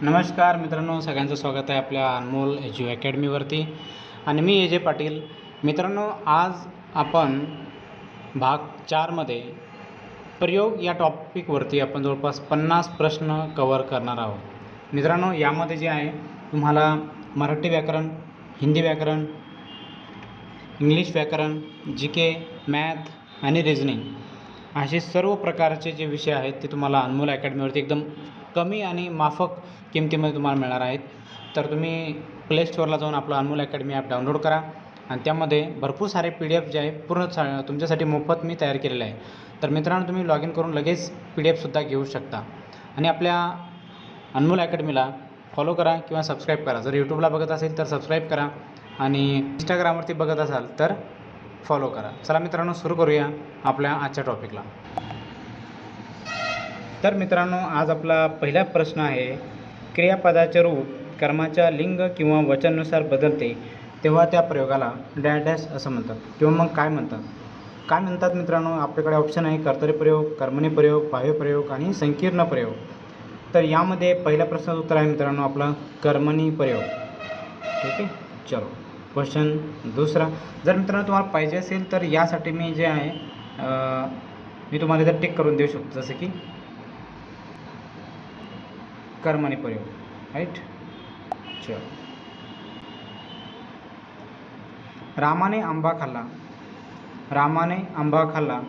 नमस्कार मित्रांनो, सगळ्यांचं स्वागत आहे आपल्या अनमोल एज्यू अकॅडमीवरती आणि मी ए जे पाटील. मित्रांनो, आज आपण भाग 4मध्ये प्रयोग या टॉपिकवरती आपण जवळपास 50 प्रश्न कवर करणार आहोत. मित्रांनो, यामध्ये जे आहे तुम्हाला मराठी व्याकरण, हिंदी व्याकरण, इंग्लिश व्याकरण, जी के, मॅथ आणि रिजनिंग असे सर्व प्रकारचे जे विषय आहेत ते तुम्हाला अनमोल अकॅडमीवरती एकदम कमी आणि माफक किमतीमध्ये तुम्हाला मिळणार आहेत. तर तुम्ही प्ले स्टोअरला जाऊन आपलं अनमोल अकॅडमी ॲप डाउनलोड करा आणि त्यामध्ये भरपूर सारे PDF जे आहे पूर्ण तुमच्यासाठी मोफत मी तयार केलेले आहे. तर मित्रांनो, तुम्ही लॉग इन करून लगेच PDF सुद्धा घेऊ शकता आणि आपल्या अनमोल अकॅडमीला फॉलो करा किंवा सबस्क्राईब करा. जर यूट्यूबला बघत असेल तर सबस्क्राईब करा आणि इंस्टाग्रामवरती बघत असाल तर फॉलो करा. चला मित्रांनो, सुरू करूया आपल्या आजच्या टॉपिकला. तर मित्रांनो, आज आपला पहिला प्रश्न आहे, क्रियापदाचे रूप कर्माच्या लिंग किंवा वचनानुसार बदलते तेव्हा त्या प्रयोगाला डॅश डॅश असं म्हणतात किंवा मग काय म्हणतात मित्रांनो. आपल्याकडे ऑप्शन आहे कर्तरी प्रयोग, कर्मणी प्रयोग, बाह्य प्रयोग आणि संकीर्ण प्रयोग. तर यामध्ये पहिल्या प्रश्नाचं उत्तर आहे मित्रांनो आपलं कर्मणी प्रयोग. ठीक आहे, चलो क्वेश्चन दुसरा. जर मित्रांनो तुम्हाला पाहिजे असेल तर यासाठी मी जे आहे मी तुम्हाला इथं टिक करून देऊ शकतो, जसं की कर्मणी प्रयोग. राईट, चलो. रामाने आंबा खाल्ला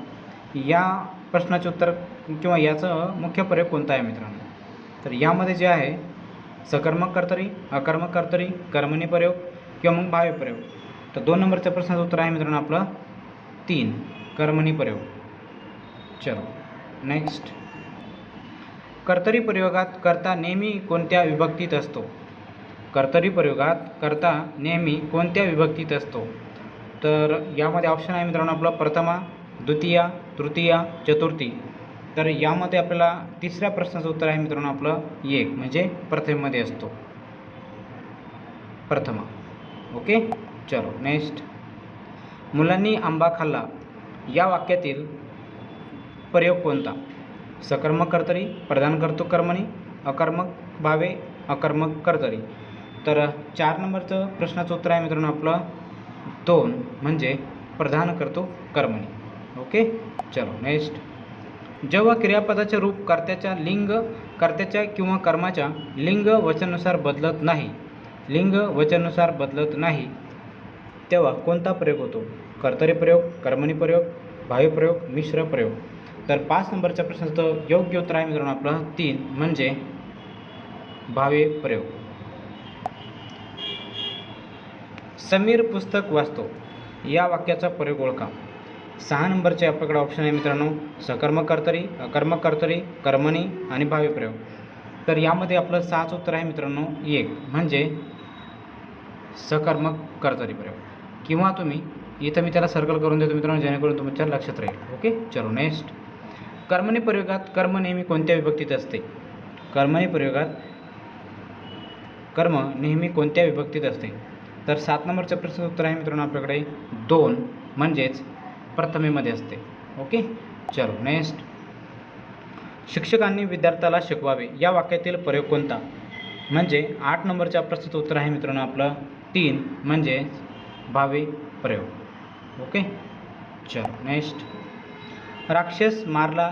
या प्रश्नाचे उत्तर किंवा याचं मुख्य प्रयोग कोणता आहे मित्रांनो. तर यामध्ये जे आहे सकर्मक कर्तरी, अकर्मक कर्तरी, कर्मणी प्रयोग किंवा मग बाह्य प्रयोग. तर 2 नंबरच्या प्रश्नाचं उत्तर आहे मित्रांनो आपलं 3 कर्मणी प्रयोग. चलो नेक्स्ट. कर्तरी प्रयोगात कर्ता नेहमी कोणत्या विभक्तीत असतो. कर्तरी प्रयोगात कर्ता नेहमी कोणत्या विभक्तीत असतो. तर यामध्ये ऑप्शन आहे मित्रांनो आपलं प्रथमा, द्वितीया, तृतीया, चतुर्थी. तर यामध्ये आपल्याला तिसऱ्या प्रश्नाचं उत्तर आहे मित्रांनो आपलं 1 म्हणजे प्रथमेमध्ये असतो, प्रथमा. ओके, चलो नेक्स्ट. मुलांनी आंबा खाल्ला या वाक्यातील प्रयोग कोणता. सकर्मक कर्तरी, प्रधान कर्तृ कर्मणी, अकर्मक भावे, अकर्मक कर्तरी. तर 4 नंबरचं प्रश्नाचं उत्तर आहे मित्रांनो आपलं 2 म्हणजे प्रधान कर्तृ कर्मणी. ओके, चलो नेक्स्ट. जेव्हा क्रियापदाचे रूप कर्त्याच्या किंवा कर्माच्या लिंग वचनानुसार बदलत नाही तेव्हा कोणता प्रयोग होतो. कर्तरी प्रयोग, कर्मणी प्रयोग, बाह्य प्रयोग, मिश्र प्रयोग. तर 5 नंबरच्या प्रश्नाचं योग्य उत्तर आहे मित्रांनो आपलं 3 म्हणजे बाह्य प्रयोग. समीर पुस्तक वाचतो या वाक्याचा प्रयोग ओळखा. 6 नंबरचे आपल्याकडे ऑप्शन आहे मित्रांनो सकर्मक कर्तरी, अकर्मक कर्तरी, कर्मणी आणि बाह्य प्रयोग. तर यामध्ये आपलं 6चं उत्तर आहे मित्रांनो 1 म्हणजे सकर्मक कर्तरी प्रयोग. किंवा तुम्ही इथं मी त्याला सर्कल करून देतो मित्रांनो जेणेकरून तुमच्या लक्षात राहील. ओके, चलो नेक्स्ट. कर्मणी प्रयोगात कर्म नेहमी कोणत्या विभक्तीत असते. कर्मणी प्रयोगात कर्म नेहमी कोणत्या विभक्तीत असते. तर 7 नंबरचं प्रश्नाचं उत्तर आहे मित्रांनो आपल्याकडे 2 म्हणजेच प्रथमेमध्ये असते. ओके, चलो नेक्स्ट. शिक्षकांनी विद्यार्थ्याला शिकवावे या वाक्यातील प्रयोग कोणता. म्हणजे 8 नंबरच्या प्रश्नाचं उत्तर आहे मित्रांनो आपलं 3 म्हणजे बाह्य प्रयोग. ओके, चलो नेक्स्ट. राक्षस मारला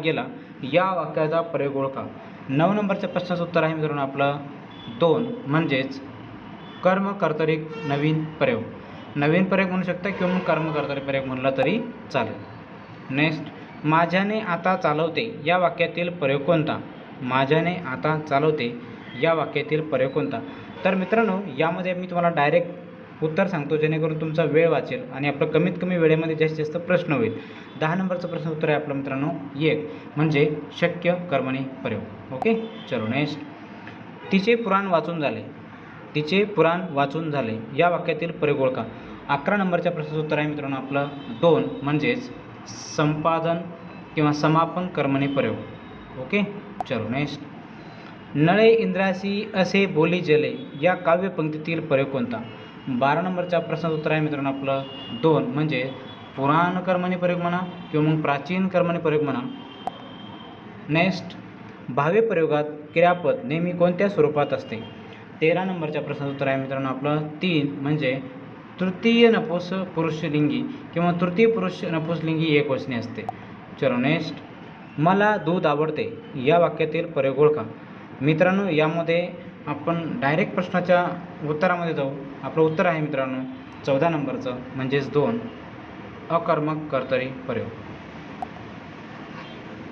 गेला या वाक्याचा प्रयोग ओळखा. 9 नंबरच्या प्रश्नाचं उत्तर आहे मित्रांनो आपलं 2 म्हणजेच कर्म कर्तरी नवीन प्रयोग म्हणू शकता किंवा मग कर्म कर्तरी प्रयोग म्हणला तरी चालेल. नेक्स्ट. माझ्याने आता चालवते या वाक्यातील प्रयोग कोणता. माझ्याने आता चालवते या वाक्यातील प्रयोग कोणता. तर मित्रांनो, यामध्ये मी तुम्हाला डायरेक्ट उत्तर सांगतो जेणेकरून तुमचा वेळ वाचेल आणि आपलं कमीत कमी वेळेमध्ये जास्तीत जास्त प्रश्न होईल. 10 नंबरचं प्रश्न उत्तर आहे आपलं मित्रांनो 1 म्हणजे शक्य कर्मणी प्रयोग. ओके, चलो नेक्स्ट. तिचे पुराण वाचून झाले या वाक्यातील प्रयोग ओळखा. 11 नंबरच्या प्रश्नाचं उत्तर आहे मित्रांनो आपलं 2 म्हणजेच संपादन किंवा समापन कर्मणी प्रयोग. ओके, चलो नेक्स्ट. नळे इंद्रासी असे बोली जले या काव्यपंक्तीतील प्रयोग कोणता. 12 नंबरच्या प्रश्नाचं उत्तर आहे मित्रांनो आपलं 2 म्हणजे पुराण कर्मणी प्रयोग म्हणा किंवा मग प्राचीन कर्मणी प्रयोग म्हणा. नेक्स्ट. भावी प्रयोगात क्रियापद नेहमी कोणत्या स्वरूपात असते? 13 नंबरच्या प्रश्नाचं उत्तर आहे मित्रांनो आपलं 3 म्हणजे तृतीय नपुंस पुरुषलिंगी किंवा तृतीय पुरुष नपुंसकलिंगी एकवचनी असते. चलो नेक्स्ट. मला दूध आवडते या वाक्यातील प्रयोग ओळखा. मित्रांनो यामध्ये आपण डायरेक्ट प्रश्नाच्या उत्तरामध्ये जाऊ. आपलं उत्तर आहे मित्रांनो 14 नंबरचं म्हणजेच 2 अकर्मक कर्तरी प्रयोग.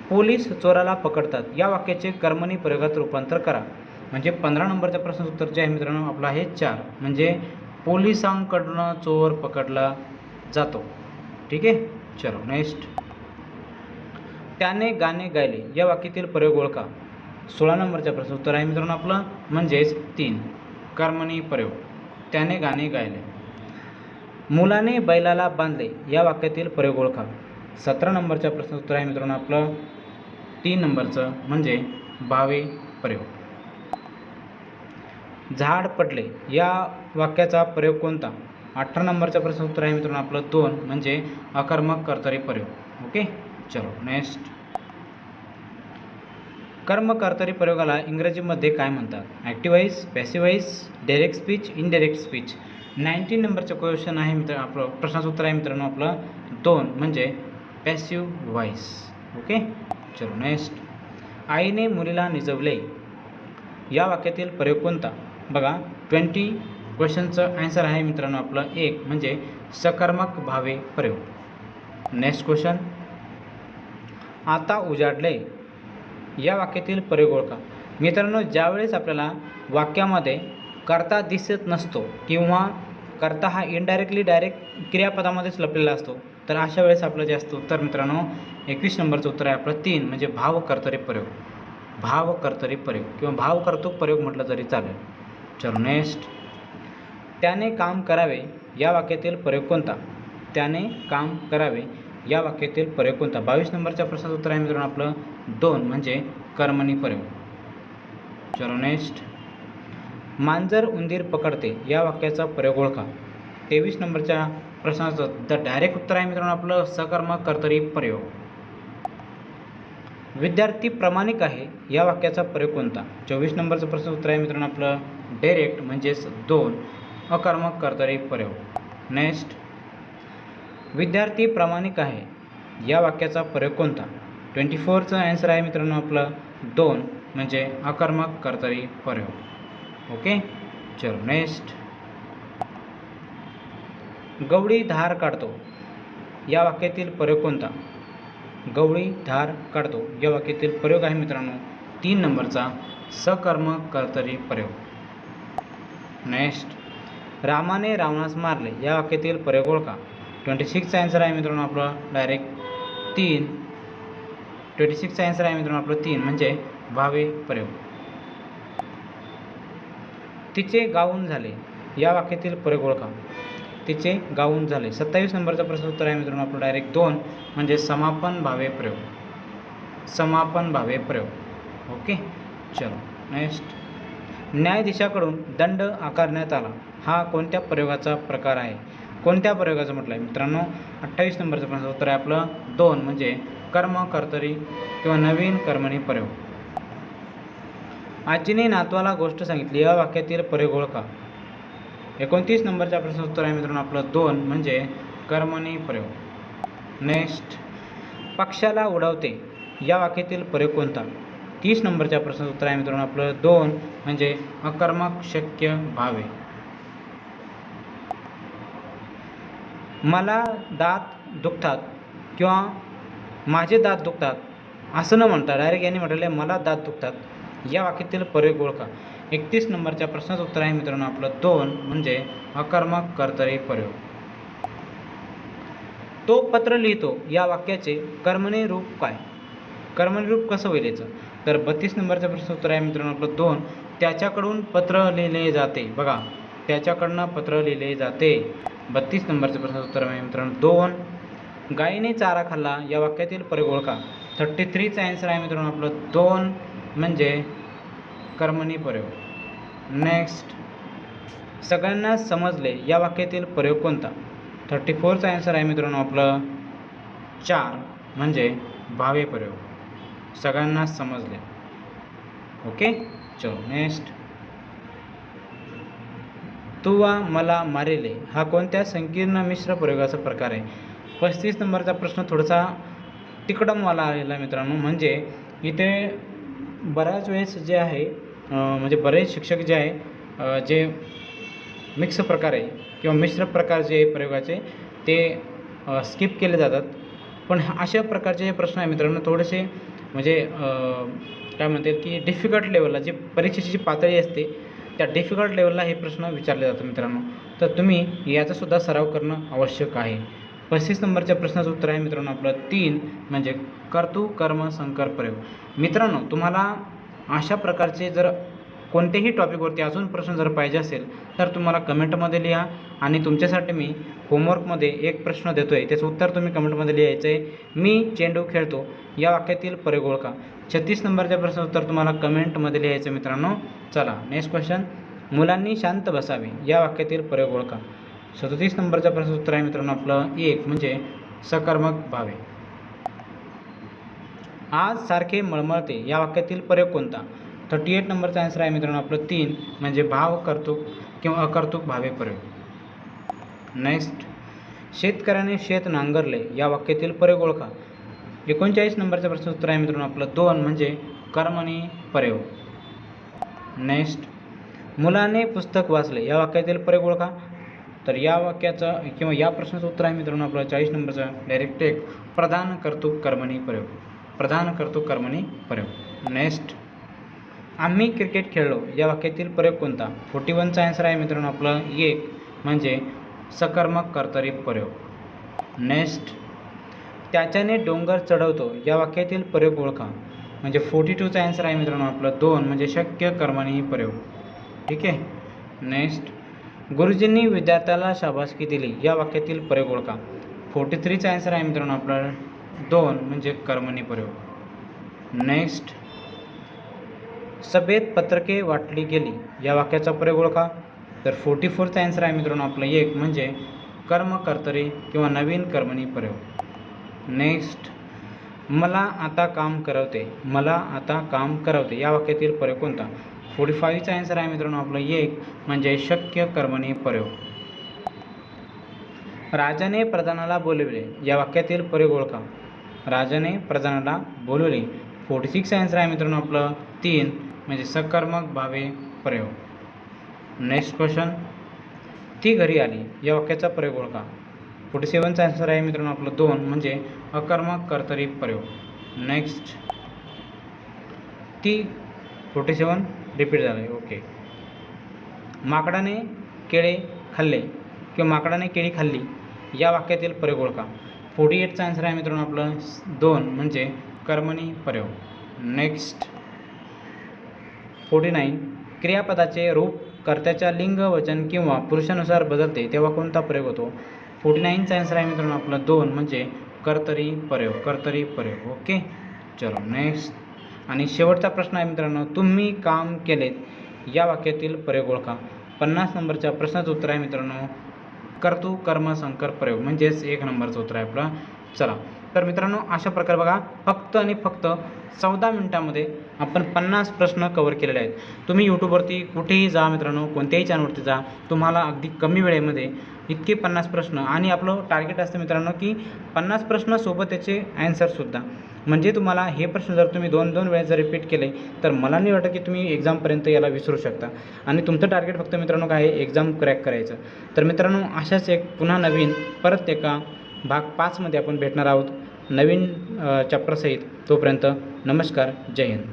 पोलीस चोराला पकडतात या वाक्याचे कर्मणी प्रयोगात रूपांतर करा. म्हणजे 15 नंबरच्या प्रश्नाचं उत्तर जे आहे मित्रांनो आपलं आहे 4 म्हणजे पोलिसांकडून चोर पकडला जातो. ठीक आहे. चलो नेक्स्ट. त्याने गाणे गायले या वाक्यातील प्रयोग ओळखा. 16 नंबरच्या प्रश्नाचं उत्तर आहे मित्रांनो आपलं म्हणजेच 3 कर्मणी प्रयोग. त्याने गाणे गायले. मुलाने बैलाला बांधले या वाक्यातील प्रयोग ओळखा. 17 नंबरच्या प्रश्नाचं उत्तर आहे मित्रांनो आपलं 3 नंबरचं म्हणजे भावी प्रयोग. झाड पडले या वाक्याचा प्रयोग कोणता? 18 नंबरच्या प्रश्नाचं उत्तर आहे मित्रांनो आपलं 2 म्हणजे अकर्मक कर्तरी प्रयोग. ओके. चलो नेक्स्ट. कर्म कर्तरी प्रयोगाला इंग्रजीमध्ये काय म्हणतात? Active voice, passive voice, direct speech, indirect speech. 19 नंबरचं क्वेश्चन आहे मित्र आपलं प्रश्नाचं उत्तर आहे मित्रांनो आपलं 2 म्हणजे पॅसिव्ह व्हॉइस. ओके. चलो नेक्स्ट. आईने मुलीला निजवले या वाक्यातील प्रयोग कोणता? बघा 20 क्वेश्चनचं आन्सर आहे मित्रांनो आपलं 1 म्हणजे सकर्मक भावे प्रयोग. Next question. आता उजाडले या वाक्यातील प्रयोग ओळखा. मित्रांनो ज्यावेळेस आपल्याला वाक्यामध्ये कर्ता दिसत नसतो किंवा कर्ता हा इनडायरेक्टली डायरेक्ट क्रियापदामध्येच लपलेला असतो तर अशा वेळेस आपलं जे असतं उत्तर मित्रांनो 21 नंबरचं उत्तर आहे आपलं 3 म्हणजे भाव कर्तरी प्रयोग. भाव कर्तरी प्रयोग किंवा भाव कर्तृक प्रयोग म्हटलं तरी चालेल. चलो नेक्स्ट. त्याने काम करावे या वाक्यातील प्रयोग कोणता? त्याने काम करावे या वाक्यातील प्रयोग कोणता? 22 नंबरच्या प्रश्नाचं उत्तर आहे मित्रांनो आपलं 2 म्हणजे कर्मणी प्रयोग. चलो नेक्स्ट. मांजर उंदीर पकडते या वाक्याचा प्रयोग ओळखा. 23 नंबरच्या प्रश्नाचं डायरेक्ट उत्तर आहे मित्रांनो आपलं सकर्मक कर्तरी प्रयोग. विद्यार्थी प्रामाणिक आहे या वाक्याचा प्रयोग कोणता? 24 नंबरचं प्रश्न उत्तर आहे मित्रांनो आपलं डायरेक्ट म्हणजेच 2 अकर्मक कर्तरी प्रयोग. नेक्स्ट. विद्यार्थी प्रामाणिक आहे या वाक्याचा प्रयोग कोणता? 24चं आन्सर आहे मित्रांनो आपलं 2 म्हणजे अकर्मक कर्तरी प्रयोग. ओके. चलो नेक्स्ट. गवळी धार काढतो या वाक्यातील प्रयोग कोणता? गवळी धार काढतो या वाक्यातील प्रयोग आहे मित्रांनो 3 नंबरचा सकर्मक कर्तरी प्रयोग. नेक्स्ट. रामाने रावणास मारले या वाक्यातील प्रयोग ओळखा. 26चा आन्सर आहे मित्रांनो आपलं डायरेक्ट 3 26चा आन्सर आहे मित्रांनो आपलं 3 म्हणजे भावे प्रयोग. तिचे गाऊन झाले या वाक्यातील प्रयोग ओळखा. तिचे गाऊन झाले. 27 नंबरचा प्रश्न उत्तर आहे मित्रांनो आपलं डायरेक्ट 2 म्हणजे समापन भावे प्रयोग. समापन भावे प्रयोग. ओके. चलो नेक्स्ट. न्यायाधीशाकडून दंड आकारण्यात आला हा कोणत्या प्रयोगाचा प्रकार आहे? कोणत्या प्रयोगाचं म्हटलं आहे मित्रांनो? 28 नंबरचं प्रश्न उत्तर आहे आपलं 2 म्हणजे कर्म कर्तरी किंवा नवीन कर्मणी प्रयोग. आजीने नातवाला गोष्ट सांगितली या वाक्यातील प्रयोग ओळखा. 29 नंबरच्या प्रश्न उत्तर आहे मित्रांनो आपलं 2 म्हणजे कर्मणी प्रयोग. नेक्स्ट. पक्षाला उडवते या वाक्यातील प्रयोग कोणता? 30 नंबरच्या प्रश्नाचं उत्तर आहे मित्रांनो आपलं 2 म्हणजे अकर्मक शक्य भावे. मला दात दुखतात किंवा माझे दात दुखतात असं न म्हणता डायरेक्ट यांनी म्हटलेलं आहे मला दात दुखतात या वाक्यातील प्रयोग ओळखा. 31 नंबरच्या प्रश्नाचं उत्तर आहे मित्रांनो आपलं 2 म्हणजे अकर्मक कर्तरी प्रयोग. तो पत्र लिहितो या वाक्याचे कर्मणी रूप काय? कर्मणी रूप कसं होईल याचं? तर 32 नंबरचं प्रश्न उत्तर आहे मित्रांनो आपलं 2 त्याच्याकडून पत्र लिहिले जाते. बघा त्याच्याकडनं पत्र लिहिले जाते. 32 नंबरचं प्रश्न उत्तर आहे मित्रांनो 2 गायीने चारा खाल्ला या वाक्यातील प्रयोग ओळखा. 33चा आन्सर आहे मित्रांनो आपलं 2 म्हणजे कर्मणी प्रयोग. नेक्स्ट. सगळ्यांना समजले या वाक्यातील प्रयोग कोणता? 34चा आन्सर आहे मित्रांनो आपलं 4 म्हणजे भावे प्रयोग. सगळ्यांना समजले. ओके, चलो नेक्स्ट. तुवा मला मारेले हा कोणत्या संकीर्ण मिश्र प्रयोगाचा प्रकार आहे? 35 नंबरचा प्रश्न थोडासा तिकडमवाला आलेला आहे मित्रांनो. म्हणजे इथे बऱ्याच वेळेस जे आहे म्हणजे बरेच शिक्षक जे आहे जे मिक्स प्रकार आहे किंवा मिश्र प्रकार जे प्रयोगाचे ते स्किप केले जातात. पण अशा प्रकारचे जे प्रश्न आहे मित्रांनो थोडेसे म्हणजे काय म्हणतात की डिफिकल्ट लेवलला जे परीक्षेची जी पातळी असते त्या डिफिकल्ट लेवलला हे प्रश्न विचारले जातात मित्रांनो. तर तुम्ही याचासुद्धा सराव करणं आवश्यक आहे. 35 नंबरच्या प्रश्नाचं उत्तर आहे मित्रांनो आपलं 3 म्हणजे कर्तृ कर्म संकर प्रयोग. मित्रांनो तुम्हाला अशा प्रकारचे जर कोणत्याही टॉपिकवरती अजून प्रश्न जर पाहिजे असेल तर तुम्हाला कमेंटमध्ये लिहा आणि तुमच्यासाठी मी होमवर्कमध्ये एक प्रश्न देतो आहे त्याचं उत्तर तुम्ही कमेंटमध्ये लिहायचं आहे. मी चेंडू खेळतो या वाक्यातील प्रयोग ओळखा. 36 नंबरच्या प्रश्नाचं उत्तर तुम्हाला कमेंटमध्ये लिहायचं मित्रांनो. चला नेक्स्ट क्वेश्चन. मुलांनी शांत बसावे या वाक्यातील प्रयोग ओळखा. 37 नंबरच्या प्रश्नाचं उत्तर आहे मित्रांनो आपलं 1 म्हणजे सकर्मक भावे. आज सारखे मळमळते या वाक्यातील प्रयोग कोणता? 38 नंबरचा आन्सर आहे मित्रांनो आपलं 3 म्हणजे भाव कर्तुक किंवा अकर्तुक भावे प्रयोग. नेक्स्ट. शेतकऱ्याने शेत नांगरले या वाक्यातील प्रयोग ओळखा. 39 नंबरचा प्रश्न उत्तर आहे मित्रांनो आपलं 2 म्हणजे कर्मणी प्रयोग. नेक्स्ट. मुलाने पुस्तक वाचले या वाक्यातील प्रयोग ओळखा. तर या वाक्याचं किंवा या प्रश्नाचं उत्तर आहे मित्रांनो आपलं 40 नंबरचा डायरेक्ट एक प्रधान कर्तुक कर्मणी प्रयोग. प्रधान कर्तुक कर्मणी प्रयोग. नेक्स्ट. आम्ही क्रिकेट खेळलो या वाक्यातील प्रयोग कोणता? 41चा आन्सर आहे मित्रांनो आपलं 1 म्हणजे सकर्मक कर्तरी प्रयोग. नेक्स्ट. त्याच्याने डोंगर चढवतो या वाक्यातील प्रयोग ओळखा. म्हणजे 42चा आन्सर आहे मित्रांनो आपलं 2 म्हणजे शक्य कर्मणी प्रयोग. ठीक आहे. नेक्स्ट. गुरुजींनी विद्यार्थ्याला शाबासकी दिली या वाक्यातील प्रयोग ओळखा. 43चा आन्सर आहे मित्रांनो आपलं 2 म्हणजे कर्मणी प्रयोग. नेक्स्ट. सभेत पत्रके वाटली गेली या वाक्याचा प्रयोग ओळखा. तर 44चा आन्सर आहे मित्रांनो आपलं 1 म्हणजे कर्म कर्तरी किंवा नवीन कर्मणी प्रयोग. नेक्स्ट. मला आता काम करवते मला आता काम करवते या वाक्यातील प्रयोग कोणता? 45चा आन्सर आहे मित्रांनो आपलं 1 म्हणजे शक्य कर्मणी प्रयोग. राजाने प्रधानाला बोलविले या वाक्यातील प्रयोग ओळखा. राजाने प्रधानाला बोलवले. 46चा आन्सर आहे मित्रांनो आपलं 3 म्हणजे सकर्मक भावे प्रयोग. Next question. ती घरी आली या वाक्याचा प्रयोग ओळखा. 47चा आन्सर आहे मित्रांनो आपलं 2 म्हणजे अकर्मक कर्तरी प्रयोग. नेक्स्ट. ती 47 रिपीट झालं आहे. ओके. माकडाने केळे खाल्ले किंवा माकडाने केळी खाल्ली या वाक्यातील प्रयोग ओळखा. 48चा आन्सर आहे मित्रांनो आपलं 2 म्हणजे कर्मणी प्रयोग. नेक्स्ट. 49. क्रियापदाचे रूप कर्त्याच्या लिंग वचन किंवा पुरुषानुसार बदलते तेव्हा कोणता प्रयोग होतो? 49चा आन्सर आहे मित्रांनो आपला 2 म्हणजे कर्तरी प्रयोग. कर्तरी प्रयोग. ओके. चलो नेक्स्ट. आणि शेवटचा प्रश्न आहे मित्रांनो. तुम्ही काम केलेत या वाक्यातील प्रयोग ओळखा. 50 नंबरच्या प्रश्नाचं उत्तर आहे मित्रांनो कर्तृ कर्म संकर प्रयोग म्हणजेच 1 नंबरचं उत्तर आहे आपलं. चला तर मित्रांनो अशा प्रकारे बघा फक्त आणि फक्त 14 मिनिटामध्ये आपण 50 प्रश्न कवर केलेले आहेत. तुम्ही यूट्यूबवरती कुठेही जा मित्रांनो, कोणत्याही चॅनलवरती जा, तुम्हाला अगदी कमी वेळेमध्ये इतके 50 प्रश्न आणि आपलं टार्गेट असतं मित्रांनो की 50 प्रश्न सोबत त्याचे ॲन्सरसुद्धा. म्हणजे तुम्हाला हे प्रश्न जर तुम्ही 2-2 वेळेस जर रिपीट केले तर मला नाही वाटत की तुम्ही एक्झामपर्यंत याला विसरू शकता. आणि तुमचं टार्गेट फक्त मित्रांनो काय आहे? एक्झाम क्रॅक करायचं. तर मित्रांनो अशाच एक पुन्हा नवीन परत एका भाग 5 मध्ये आपण भेटणार आहोत नवीन चॅप्टरसहित. तोपर्यंत नमस्कार. जय हिंद.